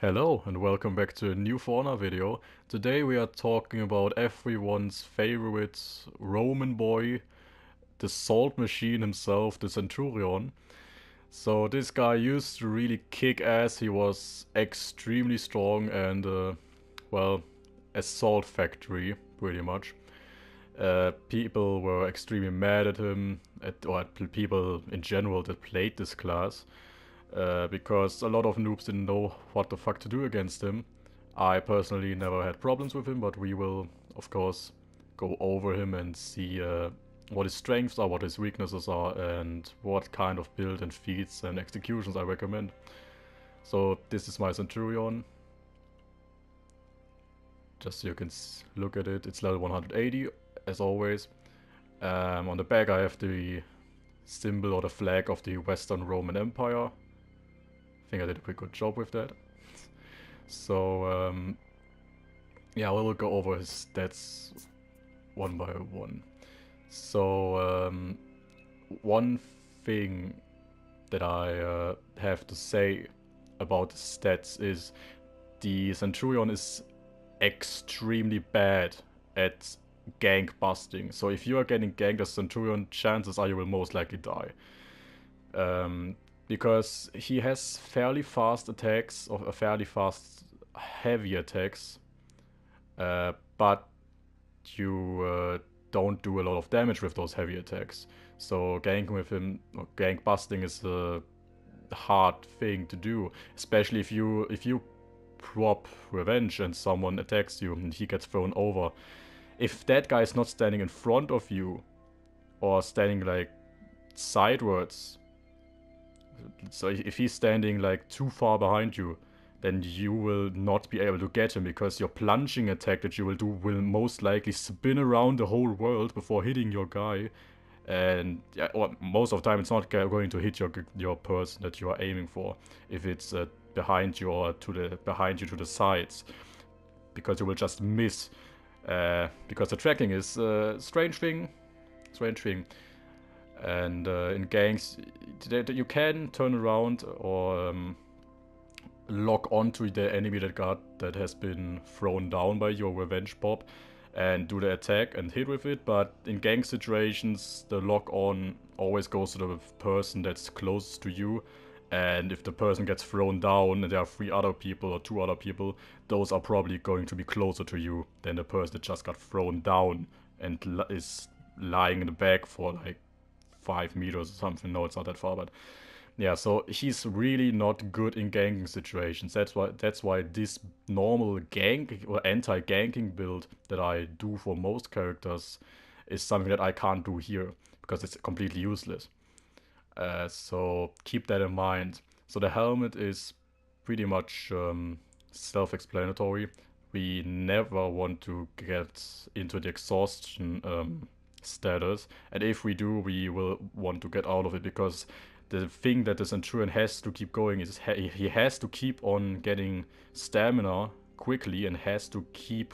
Hello and welcome back to a new Fauna video. Today we are talking about everyone's favorite Roman boy, the salt machine himself, the Centurion. So this guy used to really kick ass. He was extremely strong and, well, a salt factory, pretty much. People were extremely mad at him, or at people in general that played this class. Because a lot of noobs didn't know what the fuck to do against him. I personally never had problems with him, but we will, of course, go over him and see what his strengths are, what his weaknesses are, and what kind of build and feats and executions I recommend. So this is my Centurion. Just so you can look at it, it's level 180, as always. On the back I have the symbol or the flag of the Western Roman Empire. I think I did a pretty good job with that. So, yeah, we'll go over his stats one by one. So, one thing that I have to say about the stats is the Centurion is extremely bad at gank busting. So if you are getting ganked as Centurion, chances are you will most likely die. Because he has fairly fast attacks, or fairly fast heavy attacks, but you don't do a lot of damage with those heavy attacks. So ganking with him, or gank busting, is a hard thing to do, especially if you prop revenge and someone attacks you and he gets thrown over. If that guy is not standing in front of you or standing like sideways, so if he's standing like too far behind you, then you will not be able to get him, because your plunging attack that you will do will most likely spin around the whole world before hitting your guy. And yeah, or most of the time it's not going to hit your person that you are aiming for, if it's behind you or behind you to the sides, because you will just miss. Because the tracking is strange thing. And in ganks, you can turn around or lock onto the enemy that has been thrown down by your revenge pop and do the attack and hit with it. But in gank situations, the lock on always goes to the person that's closest to you. And if the person gets thrown down and there are 3 other people or 2 other people, those are probably going to be closer to you than the person that just got thrown down and is lying in the back for like 5 meters or something. No, it's not that far, but yeah, so he's really not good in ganking situations. That's why this normal gank or anti-ganking build that I do for most characters is something that I can't do here, because it's completely useless. So keep that in mind. So the helmet is pretty much self-explanatory. We never want to get into the exhaustion status, and if we do, we will want to get out of it, because the thing that the Centurion has to keep going is he has to keep on getting stamina quickly and has to keep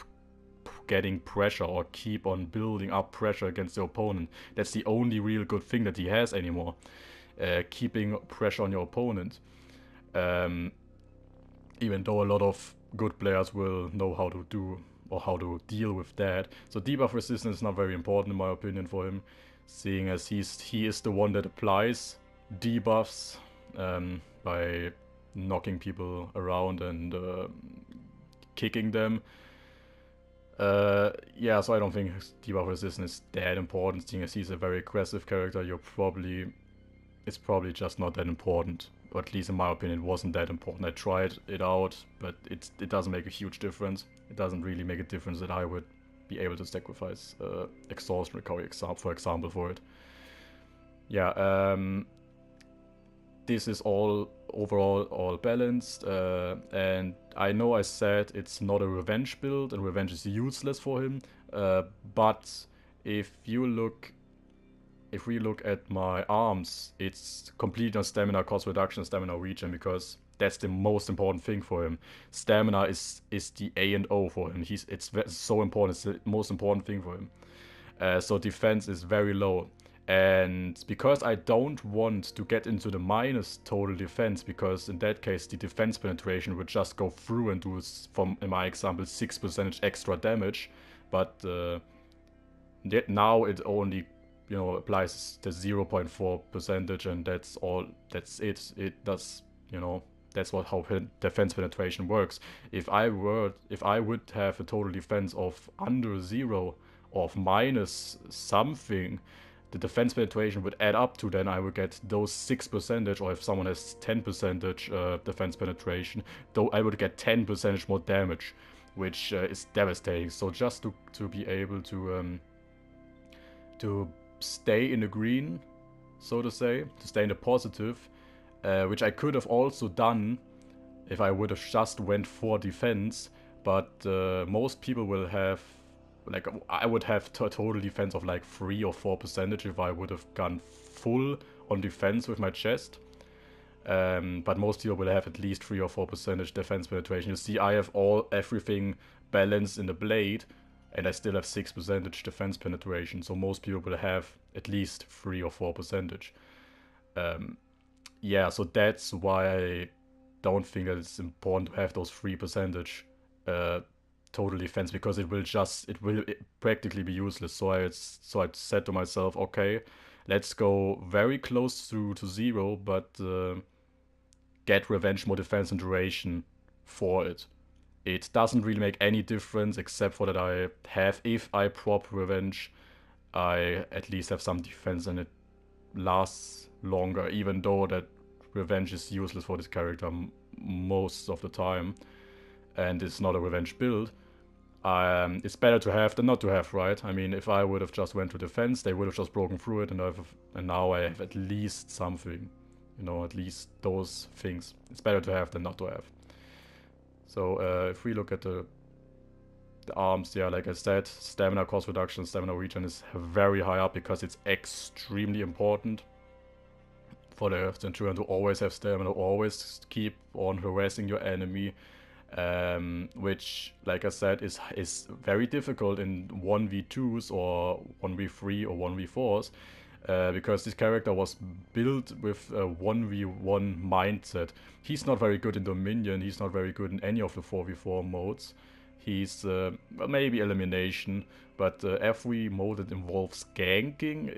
getting pressure or keep on building up pressure against the opponent. That's the only real good thing that he has anymore. Keeping pressure on your opponent. Even though a lot of good players will know how to do or how to deal with that. So debuff resistance is not very important in my opinion for him, seeing as he is the one that applies debuffs by knocking people around and kicking them. Yeah, so I don't think debuff resistance is that important, seeing as he's a very aggressive character. It's probably just not that important, or at least in my opinion it wasn't that important. I tried it out, but it doesn't make a huge difference. It doesn't really make a difference that I would be able to sacrifice exhaustion recovery, for example, for it. Yeah, this is all overall all balanced, and I know I said it's not a revenge build and revenge is useless for him, but if we look at my arms, it's complete on stamina cost reduction, stamina regen, because that's the most important thing for him. Stamina is the A and O for him. It's so important. It's the most important thing for him. So defense is very low. And because I don't want to get into the minus total defense, because in that case the defense penetration would just go through and do, from in my example, 6% extra damage, but now it only, applies the 0.4 percentage, and that's all. That's it. It does, that's how defense penetration works. If I would have a total defense of under 0, of minus something, the defense penetration would add up to, then I would get those 6%, or if someone has 10% defense penetration, though I would get 10% more damage, which is devastating. So just to be able to stay in the green, so to say, to stay in the positive, which I could have also done if I would have just went for defense, but most people will have, like, I would have a total defense of like 3 or 4% if I would have gone full on defense with my chest. But most people will have at least 3 or 4% defense penetration. You see, I have everything balanced in the blade, and I still have 6% defense penetration. So most people will have at least 3 or 4%. Yeah, so that's why I don't think that it's important to have those 3% total defense, because it will practically be useless. So I said to myself, okay, let's go very close to 0, but get revenge more defense and duration for it. It doesn't really make any difference, except for that I have, if I prop revenge, I at least have some defense and it lasts longer, even though that revenge is useless for this character most of the time, and it's not a revenge build. It's better to have than not to have, right? I mean, if I would have just went to defense, they would have just broken through it, and now I have at least something, at least those things. It's better to have than not to have. So if we look at the arms, yeah, like I said, stamina cost reduction, stamina regen is very high up, because it's extremely important for the Centurion to always have stamina, always keep on harassing your enemy, which, like I said, is very difficult in 1v2s or 1v3 or 1v4s, because this character was built with a 1v1 mindset. He's not very good in Dominion, he's not very good in any of the 4v4 modes. He's, maybe elimination, but every mode that involves ganking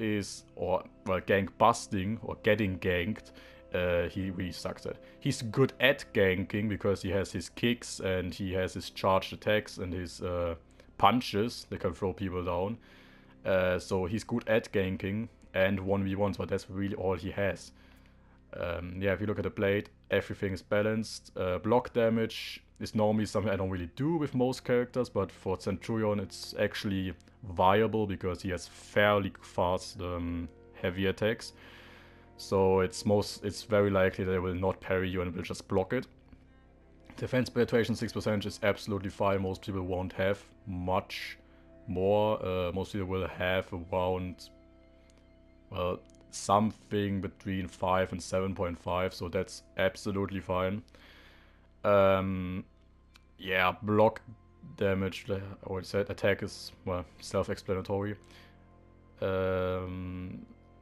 gank busting, or getting ganked, he really sucks at. He's good at ganking because he has his kicks and he has his charged attacks and his punches that can throw people down. So he's good at ganking and 1v1s, but that's really all he has. Yeah, if you look at the blade, everything is balanced. Block damage is normally something I don't really do with most characters, but for Centurion it's actually viable because he has fairly fast heavy attacks. So it's very likely that it will not parry you and will just block it. Defense penetration 6% is absolutely fine. Most people won't have much more. Most people will have around, well, something between 5 and 7.5, so that's absolutely fine. Yeah, block damage, I already said, attack is, well, self-explanatory.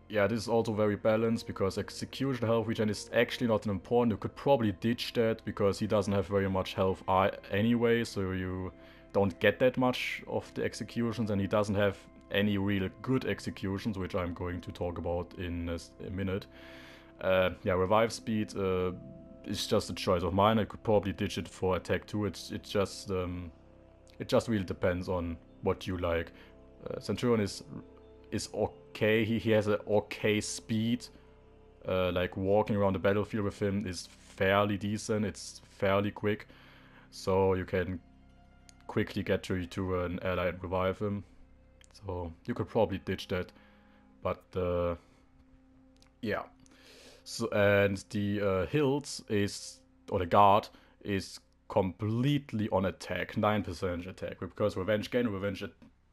Yeah, this is also very balanced because execution health regen is actually not important. You could probably ditch that because he doesn't have very much health anyway, so you don't get that much of the executions, and he doesn't have any real good executions, which I'm going to talk about in a minute. Yeah, revive speed is just a choice of mine. I could probably ditch it for attack too. It just really depends on what you like. Centurion is okay. He has an okay speed. Like walking around the battlefield with him is fairly decent. It's fairly quick, so you can quickly get to an ally and revive him. So you could probably ditch that, but yeah. So, and the hills or the guard is completely on attack, 9% attack, because revenge gain, revenge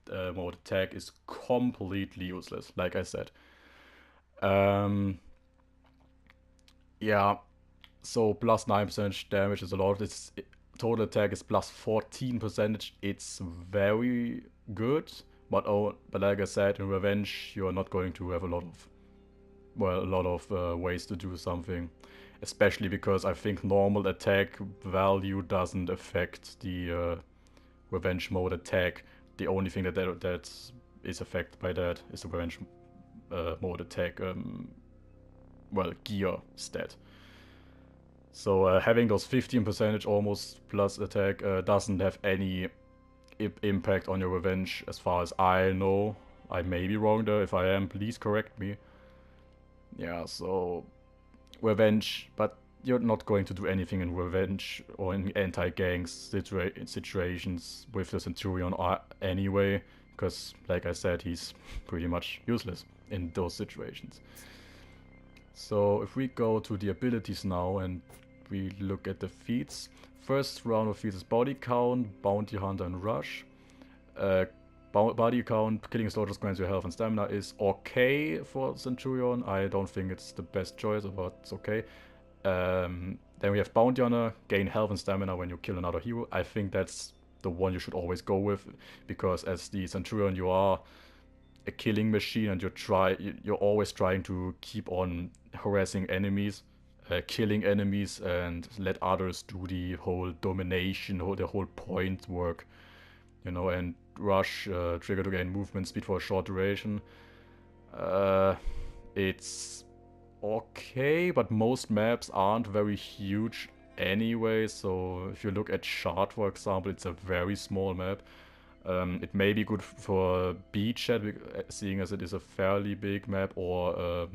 mode attack is completely useless, like I said. Yeah, so plus 9% damage is a lot. Total attack is plus 14%. It's very good. But like I said, in Revenge, you're not going to have a lot of ways to do something. Especially because I think normal attack value doesn't affect the Revenge mode attack. The only thing that is affected by that is the Revenge mode attack, gear stat. So having those 15% almost plus attack doesn't have any impact on your Revenge as far as I know. I may be wrong there. If I am, please correct me. Yeah, so Revenge, but you're not going to do anything in Revenge or in anti-gangs situations with the Centurion anyway, because like I said, he's pretty much useless in those situations. So if we go to the abilities now and we look at the feats. First round of feats is Body Count, Bounty Hunter, and Rush. Body count, killing soldiers grants your health and stamina is okay for Centurion. I don't think it's the best choice, but it's okay. Then we have Bounty Hunter, gain health and stamina when you kill another hero. I think that's the one you should always go with, because as the Centurion you are a killing machine and you're always trying to keep on harassing enemies, killing enemies, and let others do the whole domination, the whole point work, and Rush, trigger to gain movement speed for a short duration. It's okay, but most maps aren't very huge anyway, so if you look at Shard, for example, it's a very small map. It may be good for beachhead, seeing as it is a fairly big map, or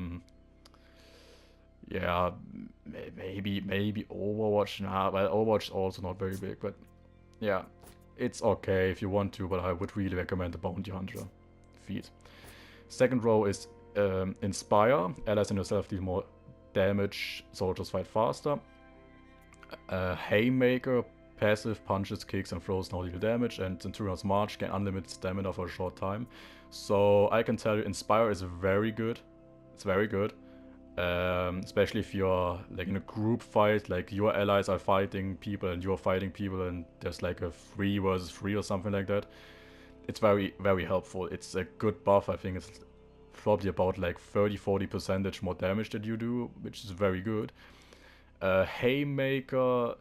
yeah, maybe Overwatch. Nah, well, Overwatch is also not very big, but yeah, it's okay if you want to, but I would really recommend the Bounty Hunter feat. Second row is Inspire. Allies and yourself deal more damage, soldiers fight faster. Haymaker, passive, punches, kicks, and throws now deal damage, and Centurion's March gain unlimited stamina for a short time. So I can tell you, Inspire is very good. It's very good. Especially if you're like in a group fight, like your allies are fighting people and you're fighting people, and there's like a 3 versus 3 or something like that. It's very, very helpful. It's a good buff. I think it's probably about like 30-40% more damage that you do, which is very good. Haymaker,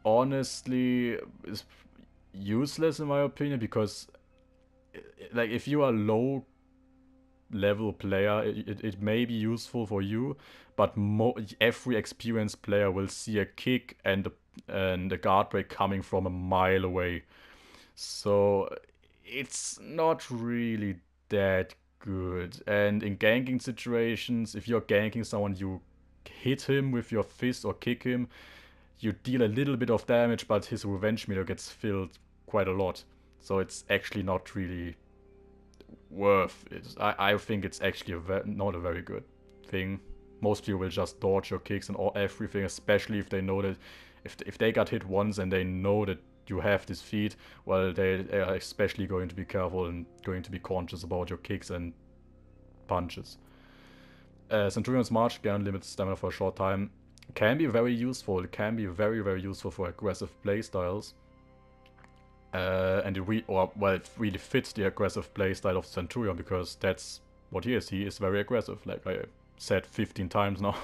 honestly, is useless in my opinion, because like if you are low level player, it may be useful for you, but every experienced player will see a kick and a guard break coming from a mile away. So it's not really that good. And in ganking situations, if you're ganking someone, you hit him with your fist or kick him, you deal a little bit of damage, but his revenge meter gets filled quite a lot. So it's actually not really worth it. I think it's actually not a very good thing. Most people will just dodge your kicks and everything, especially if they know that if they got hit once and they know that you have this feat, well, they are especially going to be careful and going to be conscious about your kicks and punches. Centurion's March, gain unlimited stamina for a short time, can be very useful. It can be very, very useful for aggressive playstyles. And it really fits the aggressive playstyle of Centurion, because that's what he is. He is very aggressive, like I said 15 times now.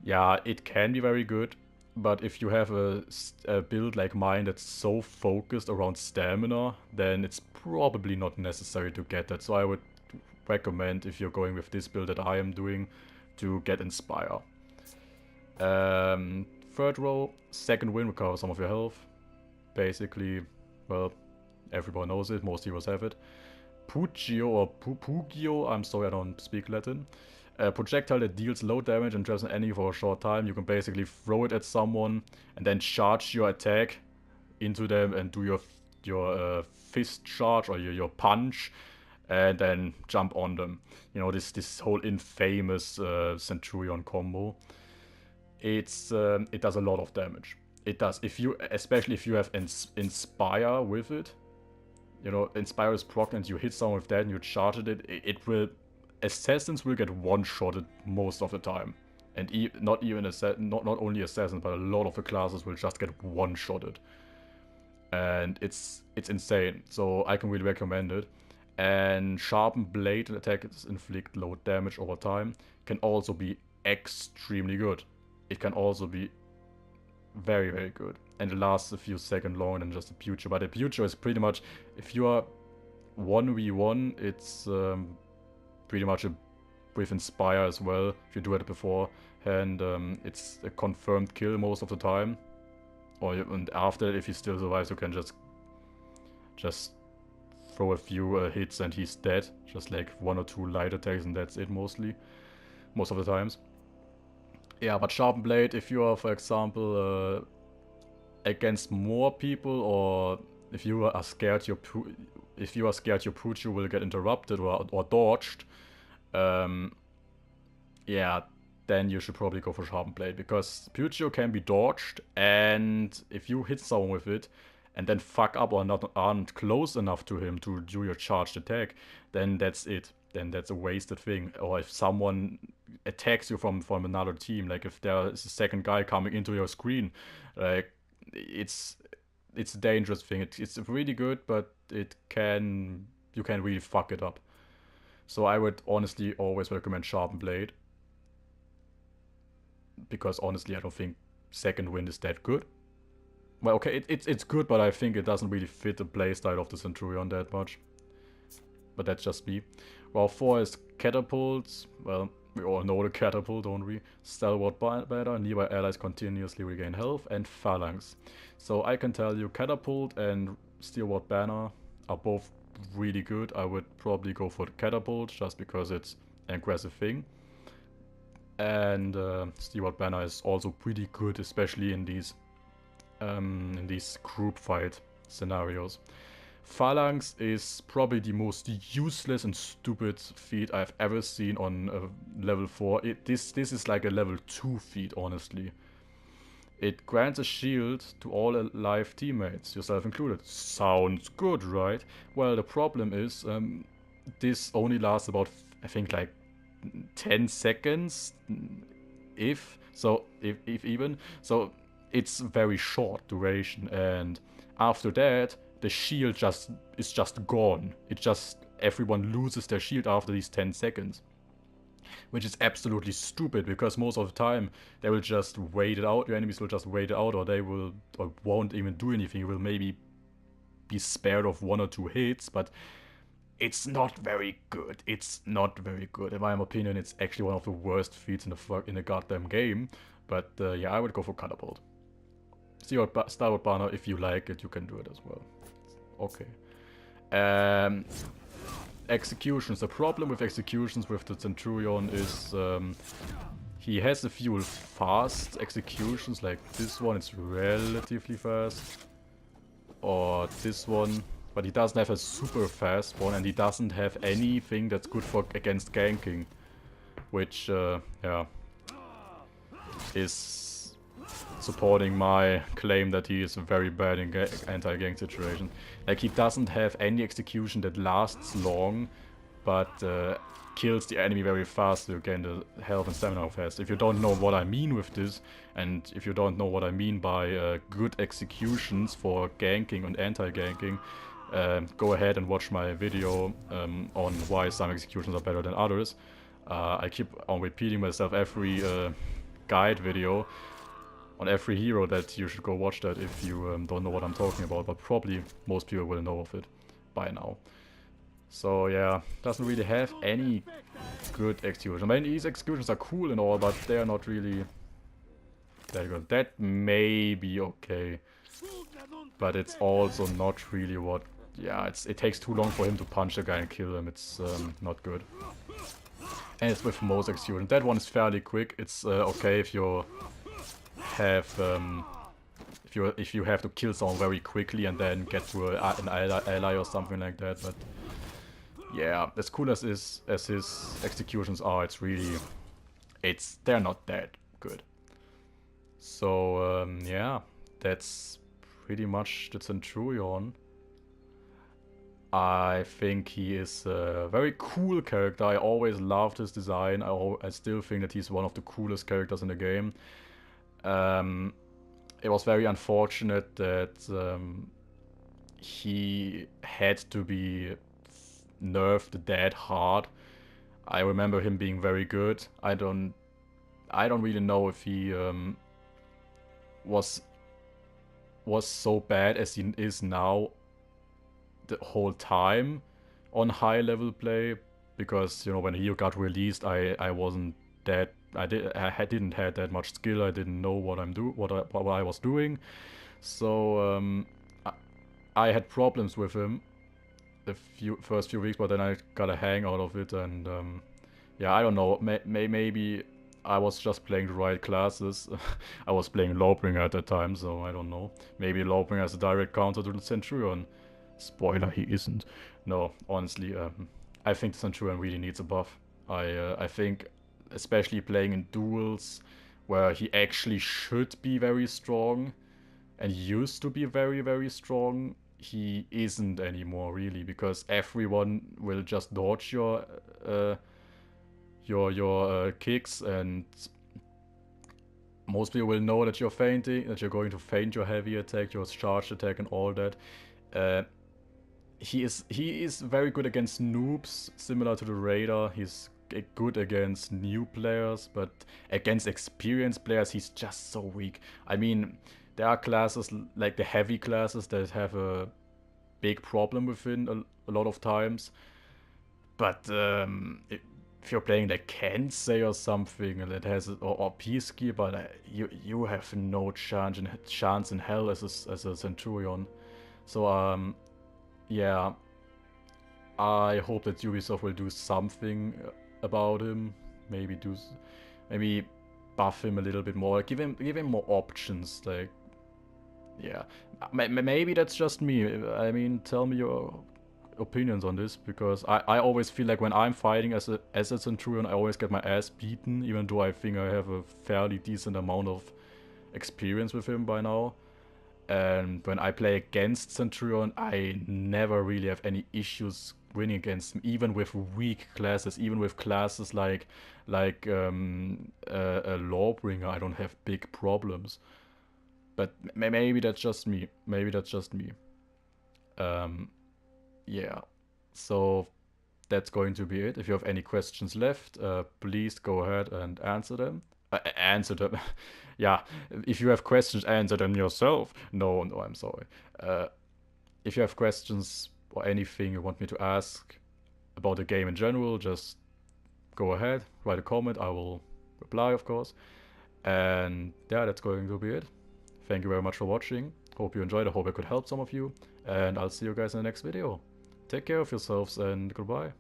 Yeah, it can be very good, but if you have a build like mine that's so focused around stamina, then it's probably not necessary to get that. So I would recommend, if you're going with this build that I am doing, to get Inspire. Third row, second win, recover some of your health. Basically, well, everyone knows it, most heroes have it. Pugio or Pugio, I'm sorry I don't speak Latin. A projectile that deals low damage and traps an enemy for a short time. You can basically throw it at someone and then charge your attack into them and do your fist charge or your punch, and then jump on them. This whole infamous Centurion combo. It does a lot of damage. It does. Especially if you have Inspire with it. Inspire is proc and you hit someone with that and you charge it. Assassins will get one-shotted most of the time. And not only assassins, but a lot of the classes will just get one-shotted. and it's insane. So I can really recommend it. And Sharpened Blade attacks inflict low damage over time. Can also be extremely good. It can also be very, very good. And it lasts a few seconds longer than just a Puture. But a Puture is pretty much, if you are 1v1, it's pretty much with Inspire as well, if you do it before. And it's a confirmed kill most of the time. And after, if he still survives, you can just throw a few hits and he's dead. Just like 1 or 2 light attacks and that's it mostly. Most of the times. Yeah, but Sharpened Blade, if you are, for example, against more people, or if you are scared your Puchu will get interrupted or dodged, yeah, then you should probably go for Sharpened Blade, because Puchu can be dodged, and if you hit someone with it and then fuck up or aren't close enough to him to do your charged attack, then that's it. Then that's a wasted thing. Or if someone attacks you from another team, like if there is a second guy coming into your screen, like it's a dangerous thing. It's really good, but you can really fuck it up. So I would honestly always recommend Sharpened Blade, because honestly I don't think Second Wind is that good. Well, okay, it's good, but I think it doesn't really fit the playstyle of the Centurion that much. But that's just me. Well, 4 is Catapults. Well, we all know the Catapult, don't we? Stalwart Banner, nearby allies continuously regain health, and Phalanx. So I can tell you, Catapult and Stalwart Banner are both really good. I would probably go for the Catapult, just because it's an aggressive thing. And Stalwart Banner is also pretty good, especially in these group fight scenarios. Phalanx is probably the most useless and stupid feat I've ever seen on level 4. This is like a level 2 feat, honestly. It grants a shield to all alive teammates, yourself included. Sounds good, right? Well, the problem is, this only lasts about, I think, like 10 seconds, if even. So it's very short duration, and after that, the shield is just gone. Everyone loses their shield after these 10 seconds. Which is absolutely stupid, because most of the time they will just wait it out, your enemies will just wait it out, or they won't even do anything. You will maybe be spared of 1 or 2 hits, but it's not very good. It's not very good. In my opinion, it's actually one of the worst feats in the goddamn game. But yeah, I would go for Catapult. Stalwart Banner, if you like it, you can do it as well. Okay. Executions. The problem with executions with the Centurion is he has a few fast executions, like this one, it's relatively fast. Or this one. But he doesn't have a super fast one, and he doesn't have anything that's good for against ganking. Which, yeah, is supporting my claim that he is very bad in anti-gang situation. Like, he doesn't have any execution that lasts long, but kills the enemy very fast to gain the health and stamina fast. If you don't know what I mean with this, and if you don't know what I mean by good executions for ganking and anti-ganking, go ahead and watch my video on why some executions are better than others. I keep on repeating myself every guide video on every hero that you should go watch that if you don't know what I'm talking about, but probably most people will know of it by now. So yeah, doesn't really have any good execution. I mean, these executions are cool and all, but they are not really that good. That may be okay, but it's also not really what... Yeah, it takes too long for him to punch the guy and kill him. It's not good. And it's with most executions. That one is fairly quick. It's okay if you have if you have to kill someone very quickly and then get to an ally or something like that. But yeah, as cool as his executions are, they're not that good. So yeah, that's pretty much the Centurion. I think he is a very cool character. I always loved his design. I still think that he's one of the coolest characters in the game. It was very unfortunate that he had to be nerfed that hard. I remember him being very good. I don't really know if he was so bad as he is now the whole time on high level play, because you know, when he got released, I wasn't that I didn't have that much skill. I didn't know what I was doing. So I had problems with him the first few weeks, but then I got a hang out of it, and yeah, I don't know. Maybe I was just playing the right classes. I was playing Lawbringer at that time, so I don't know. Maybe Lawbringer has a direct counter to the Centurion. Spoiler, he isn't. No, honestly, I think the Centurion really needs a buff. I think, especially playing in duels where he actually should be very strong and used to be very, very strong, he isn't anymore, really, because everyone will just dodge your kicks, and most people will know that you're fainting, that you're going to feint your heavy attack, your charged attack, and all that. He is very good against noobs, similar to the Raider. He's good against new players, but against experienced players, he's just so weak. I mean, there are classes like the heavy classes that have a big problem within a lot of times. But if you're playing like Kensei or something that has or Peacekeeper, you have no chance in hell as a Centurion. So yeah, I hope that Ubisoft will do something about him. Maybe buff him a little bit more. Give him more options. Like, yeah, maybe that's just me. I mean, tell me your opinions on this, because I always feel like when I'm fighting as a Centurion, I always get my ass beaten, even though I think I have a fairly decent amount of experience with him by now. And when I play against Centurion, I never really have any issues winning against him, even with weak classes, even with classes like a Lawbringer. I don't have big problems. But maybe that's just me. Maybe that's just me. Yeah. So that's going to be it. If you have any questions left, please go ahead and answer them. Answer them. Yeah, if you have questions, answer them yourself. No, I'm sorry. If you have questions or anything you want me to ask about the game in general, just go ahead, write a comment. I will reply, of course. And yeah, that's going to be it. Thank you very much for watching. Hope you enjoyed. I hope I could help some of you. And I'll see you guys in the next video. Take care of yourselves and goodbye.